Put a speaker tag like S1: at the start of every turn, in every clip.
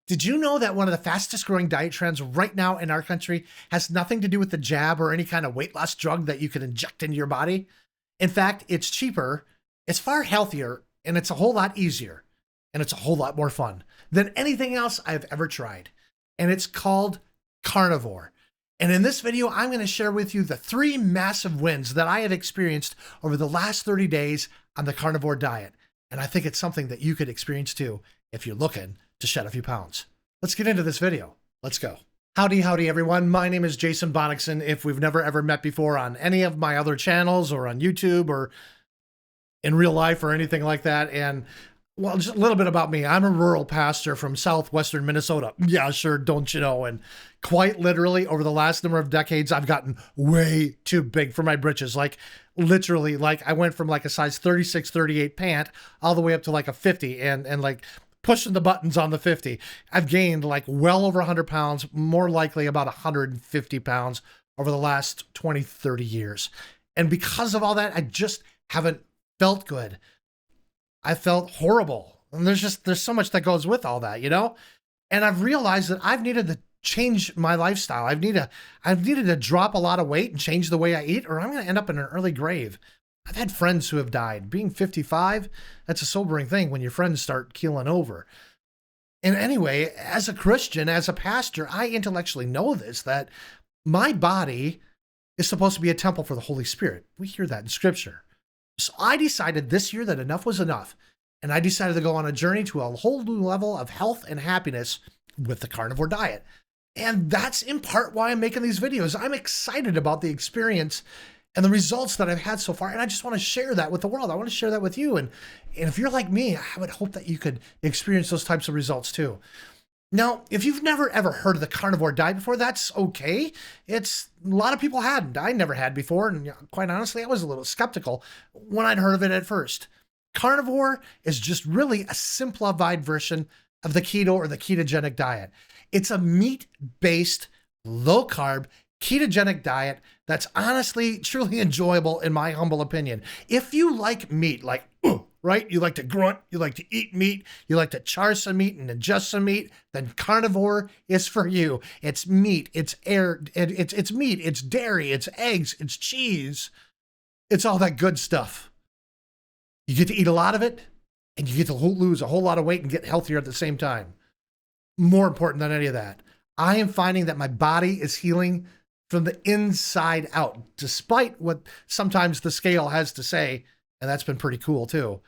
S1: Did you know that one of the fastest growing diet trends right now in our country has nothing to do with the jab or any kind of weight loss drug that you can inject into your body? In fact, it's cheaper, it's far healthier, and it's a whole lot easier, and it's a whole lot more fun than anything else I've ever tried. And it's called Carnivore. And in this video, I'm going to share with you the 3 massive wins that I have experienced over the last 30 days on the Carnivore Diet. And I think it's something that you could experience too if you're looking to shed a few pounds. Let's get into this video. Let's go. Howdy, everyone. My name is Jason Bonnickson. If we've never ever met before on any of my other channels or on YouTube or in real life or anything like that. And well, just a little bit about me. I'm a rural pastor from southwestern Minnesota. Yeah, sure, don't you know? And quite literally, over the last number of decades, I've gotten way too big for my britches. Like, literally, like I went from like a size 36, 38 pant all the way up to like a 50 and like pushing the buttons on the 50. I've gained like well over 100 pounds, more likely about 150 pounds over the last 20, 30 years. And because of all that, I just haven't felt good. I felt horrible. And there's so much that goes with all that, you know? And I've realized that I've needed to change my lifestyle. I've needed to drop a lot of weight and change the way I eat, or I'm going to end up in an early grave. I've had friends who have died. Being 55, that's a sobering thing when your friends start keeling over. And anyway, as a Christian, as a pastor, I intellectually know this, that my body is supposed to be a temple for the Holy Spirit. We hear that in Scripture. So I decided this year that enough was enough. And I decided to go on a journey to a whole new level of health and happiness with the Carnivore Diet. And that's in part why I'm making these videos. I'm excited about the experience and the results that I've had so far. And I just want to share that with the world. I want to share that with you. And if you're like me, I would hope that you could experience those types of results too. Now, if you've never ever heard of the Carnivore Diet before, that's okay. It's a lot of people hadn't. I never had before. And quite honestly, I was a little skeptical when I'd heard of it at first. Carnivore is just really a simplified version of the keto or the ketogenic diet. It's a meat-based, low-carb, ketogenic diet that's honestly, truly enjoyable in my humble opinion. If you like meat, like, right? You like to grunt, you like to eat meat, you like to char some meat and ingest some meat, then Carnivore is for you. It's meat, it's it's meat, it's dairy, it's eggs, it's cheese. It's all that good stuff. You get to eat a lot of it, and you get to lose a whole lot of weight and get healthier at the same time. More important than any of that, I am finding that my body is healing from the inside out, despite what sometimes the scale has to say, and that's been pretty cool too.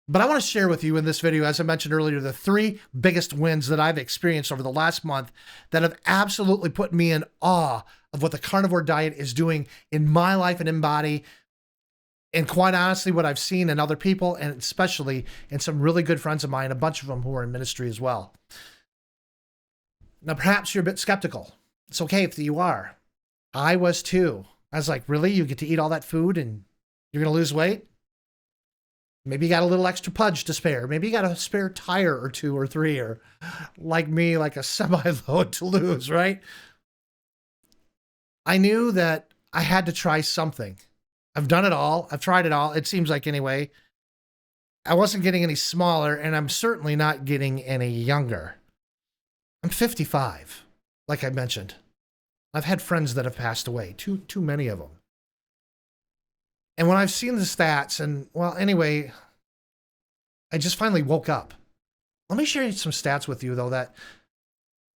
S1: But I want to share with you in this video, as I mentioned earlier, the 3 biggest wins that I've experienced over the last month that have absolutely put me in awe of what the Carnivore Diet is doing in my life and in body. And quite honestly, what I've seen in other people, and especially in some really good friends of mine, a bunch of them who are in ministry as well. Now, perhaps you're a bit skeptical. It's okay if you are. I was too. I was like, really? You get to eat all that food and you're going to lose weight? Maybe you got a little extra pudge to spare. Maybe you got a spare tire or 2 or 3, or like me, like a semi-load to lose, right? I knew that I had to try something. I've done it all. I've tried it all. It seems like anyway. I wasn't getting any smaller, and I'm certainly not getting any younger. I'm 55, like I mentioned. I've had friends that have passed away, too many of them. And when I've seen the stats, and well, anyway, I just finally woke up. Let me share some stats with you, though, that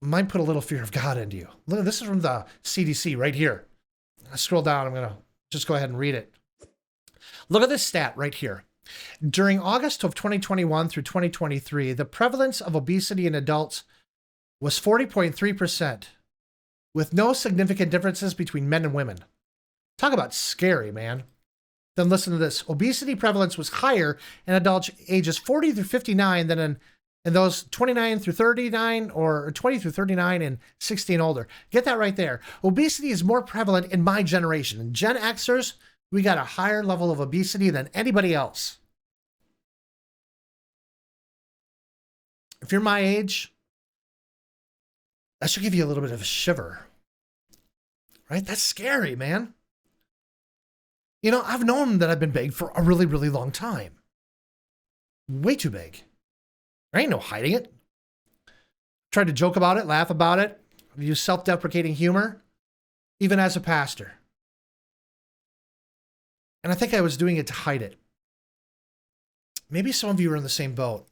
S1: might put a little fear of God into you. Look, this is from the CDC right here. I scroll down. I'm going to just go ahead and read it. Look at this stat right here. During August of 2021 through 2023, the prevalence of obesity in adults was 40.3%, with no significant differences between men and women. Talk about scary, man. Then listen to this. Obesity prevalence was higher in adults ages 40 through 59 than in those 29 through 39 or 20 through 39 and 60 and older. Get that right there. Obesity is more prevalent in my generation. In Gen Xers, we got a higher level of obesity than anybody else. If you're my age, that should give you a little bit of a shiver, right? That's scary, man. You know, I've known that I've been big for a really, really long time. Way too big. There ain't no hiding it. tried to joke about it, laugh about it, use self-deprecating humor, even as a pastor. And I think I was doing it to hide it. Maybe some of you are in the same boat.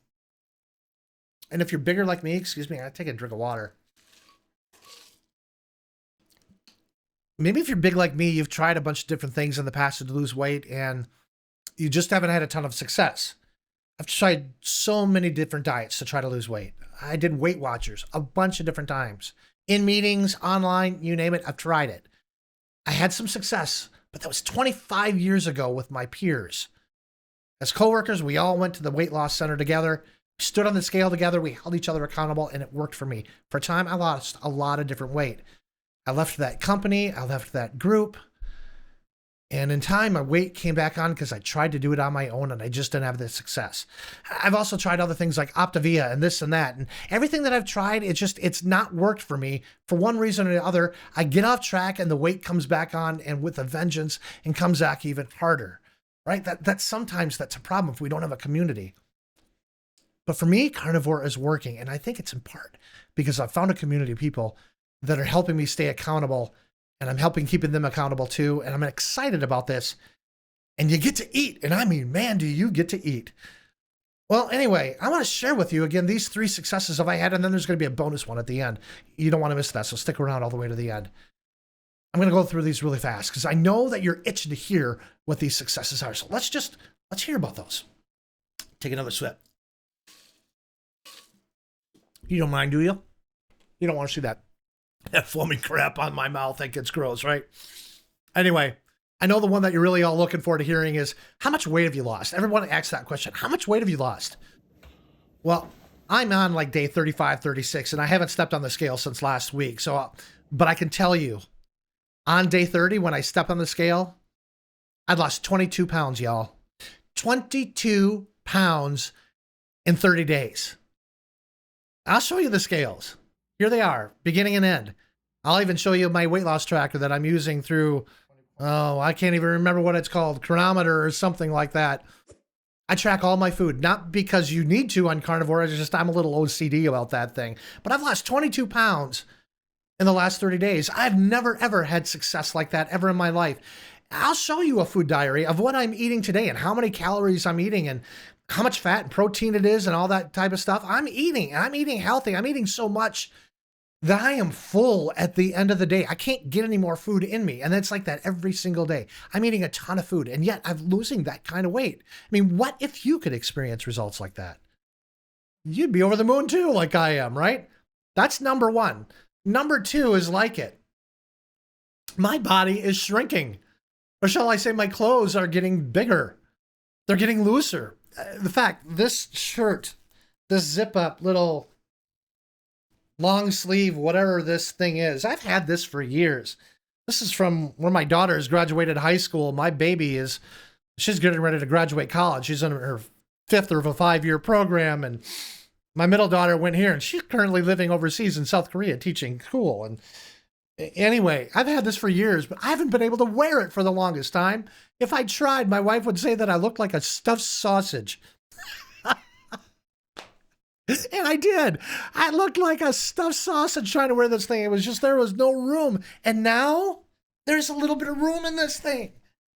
S1: And if you're bigger like me, excuse me, I take a drink of water. Maybe if you're big like me, you've tried a bunch of different things in the past to lose weight and you just haven't had a ton of success. I've tried so many different diets to try to lose weight. I did Weight Watchers a bunch of different times. In meetings, online, you name it, I've tried it. I had some success, but that was 25 years ago with my peers. As coworkers, we all went to the weight loss center together, stood on the scale together, we held each other accountable, and it worked for me. For a time, I lost a lot of different weight. I left that company, I left that group, and in time, my weight came back on because I tried to do it on my own and I just didn't have the success. I've also tried other things like Optavia and this and that, and everything that I've tried, it's not worked for me. For one reason or the other, I get off track and the weight comes back on and with a vengeance and comes back even harder, right? Sometimes that's a problem if we don't have a community. But for me, carnivore is working, and I think it's in part because I've found a community of people that are helping me stay accountable, and I'm helping keeping them accountable too. And I'm excited about this. And you get to eat. And I mean, man, do you get to eat. Well, anyway, I want to share with you again, these 3 successes have I had, and then there's going to be a bonus one at the end. You don't want to miss that. So stick around all the way to the end. I'm going to go through these really fast because I know that you're itching to hear what these successes are. So let's hear about those. Take another sip. You don't mind, do you? You don't want to see that foamy crap on my mouth. That gets gross, right? Anyway, I know the one that you're really all looking forward to hearing is, how much weight have you lost? Everyone asks that question. How much weight have you lost? Well, I'm on like day 35, 36, and I haven't stepped on the scale since last week. But I can tell you, on day 30, when I stepped on the scale, I'd lost 22 pounds, y'all. 22 pounds in 30 days. I'll show you the scales. Here they are, beginning and end. I'll even show you my weight loss tracker that I'm using through, I can't even remember what it's called, Chronometer or something like that. I track all my food, not because you need to on carnivore, I'm a little OCD about that thing. But I've lost 22 pounds in the last 30 days. I've never, ever had success like that ever in my life. I'll show you a food diary of what I'm eating today and how many calories I'm eating and how much fat and protein it is and all that type of stuff. I'm eating healthy. I'm eating so much that I am full at the end of the day. I can't get any more food in me. And it's like that every single day. I'm eating a ton of food, and yet I'm losing that kind of weight. I mean, what if you could experience results like that? You'd be over the moon too, like I am, right? That's number 1. Number 2 is like it. My body is shrinking. Or shall I say my clothes are getting bigger. They're getting looser. The fact, this shirt, this zip-up little long sleeve, whatever this thing is. I've had this for years. This is from when my daughter has graduated high school. My baby she's getting ready to graduate college. She's in her 5th of a 5-year program. And my middle daughter went here, and she's currently living overseas in South Korea teaching school. And anyway, I've had this for years, but I haven't been able to wear it for the longest time. If I tried, my wife would say that I looked like a stuffed sausage. And I did. I looked like a stuffed sausage trying to wear this thing. It was just, there was no room. And now there's a little bit of room in this thing.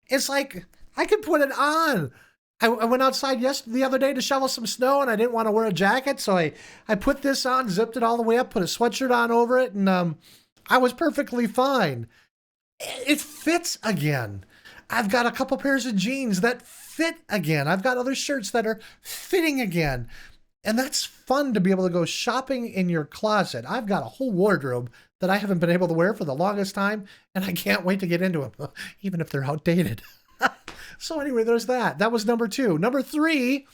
S1: It's like I could put it on. I went outside the other day to shovel some snow, and I didn't want to wear a jacket. So I put this on, zipped it all the way up, put a sweatshirt on over it, and I was perfectly fine. It fits again. I've got a couple pairs of jeans that fit again. I've got other shirts that are fitting again. And that's fun to be able to go shopping in your closet. I've got a whole wardrobe that I haven't been able to wear for the longest time, and I can't wait to get into them, even if they're outdated. So anyway, there's that. That was number 2. Number 3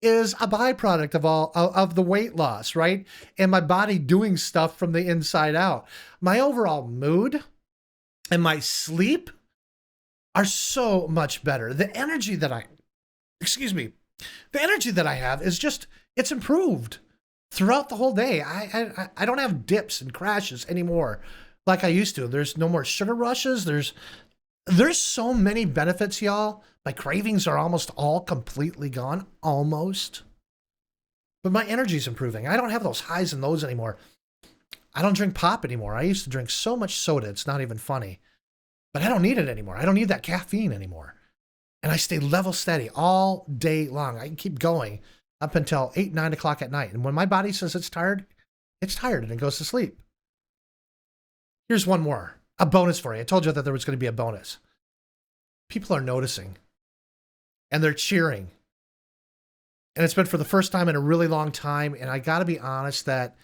S1: is a byproduct of the weight loss, right? And my body doing stuff from the inside out. My overall mood and my sleep are so much better. The energy that I have is just, it's improved throughout the whole day. I don't have dips and crashes anymore like I used to. There's no more sugar rushes. There's so many benefits, y'all. My cravings are almost all completely gone. Almost. but my energy's improving. I don't have those highs and lows anymore. I don't drink pop anymore. I used to drink so much soda, it's not even funny. But I don't need it anymore. I don't need that caffeine anymore. And I stay level steady all day long. I can keep going up until 8, 9 o'clock at night. And when my body says it's tired and it goes to sleep. Here's one more, a bonus for you. I told you that there was going to be a bonus. People are noticing and they're cheering. And it's been for the first time in a really long time. And I got to be honest, that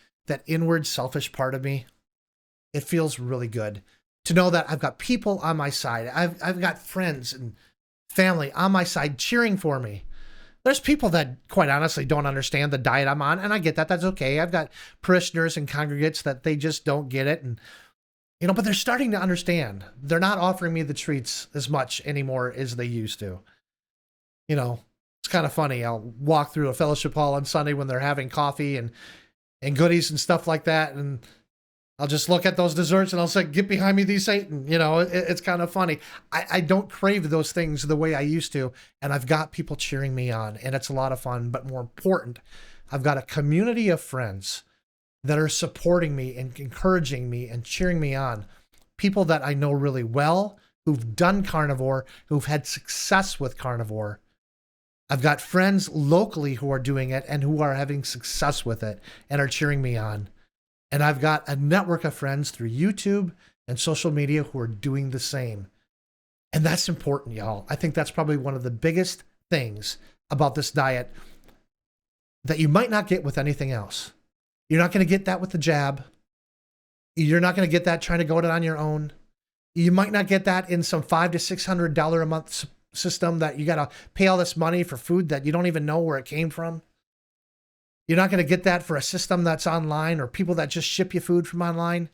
S1: inward selfish part of me, it feels really good to know that I've got people on my side. I've got friends and family on my side cheering for me. There's people that quite honestly don't understand the diet I'm on, and I get that. That's okay. I've got parishioners and congregates that they just don't get it. And, but they're starting to understand. They're not offering me the treats as much anymore as they used to. It's kind of funny. I'll walk through a fellowship hall on Sunday when they're having coffee and goodies and stuff like that. And I'll just look at those desserts and I'll say, get behind me, thee Satan. It's kind of funny. I don't crave those things the way I used to. And I've got people cheering me on, and it's a lot of fun. But more important, I've got a community of friends that are supporting me and encouraging me and cheering me on. People that I know really well, who've done carnivore, who've had success with carnivore. I've got friends locally who are doing it and who are having success with it and are cheering me on. And I've got a network of friends through YouTube and social media who are doing the same. And that's important, y'all. I think that's probably one of the biggest things about this diet that you might not get with anything else. You're not going to get that with the jab. You're not going to get that trying to go it on your own. You might not get that in some $500 to $600 a month system that you got to pay all this money for food that you don't even know where it came from. You're not going to get that for a system that's online or people that just ship you food from online.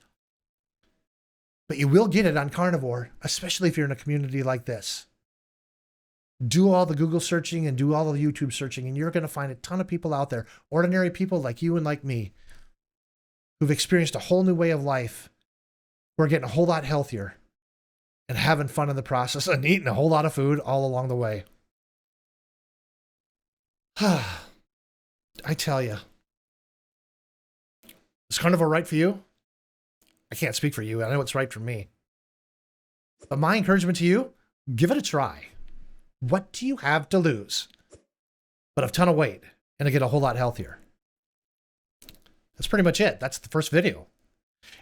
S1: But you will get it on carnivore, especially if you're in a community like this. Do all the Google searching and do all the YouTube searching, and you're going to find a ton of people out there, ordinary people like you and like me, who've experienced a whole new way of life. We're getting a whole lot healthier and having fun in the process and eating a whole lot of food all along the way. I tell you, is carnivore right for you? I can't speak for you. I know it's right for me. But my encouragement to you, give it a try. What do you have to lose? But a ton of weight and to get a whole lot healthier. That's pretty much it. That's the first video.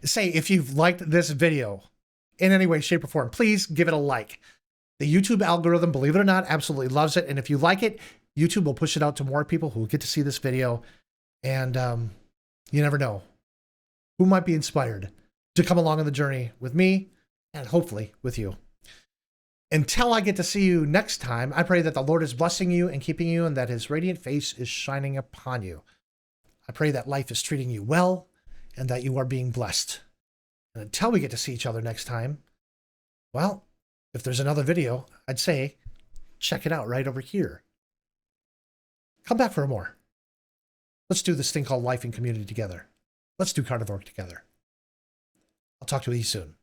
S1: Say, if you've liked this video in any way, shape, or form, please give it a like. The YouTube algorithm, believe it or not, absolutely loves it. And if you like it, YouTube will push it out to more people who will get to see this video. And you never know who might be inspired to come along on the journey with me and hopefully with you. Until I get to see you next time, I pray that the Lord is blessing you and keeping you and that his radiant face is shining upon you. I pray that life is treating you well and that you are being blessed. And until we get to see each other next time, well, if there's another video, I'd say check it out right over here. Come back for more. Let's do this thing called life and community together. Let's do carnivore together. I'll talk to you soon.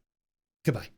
S1: Goodbye.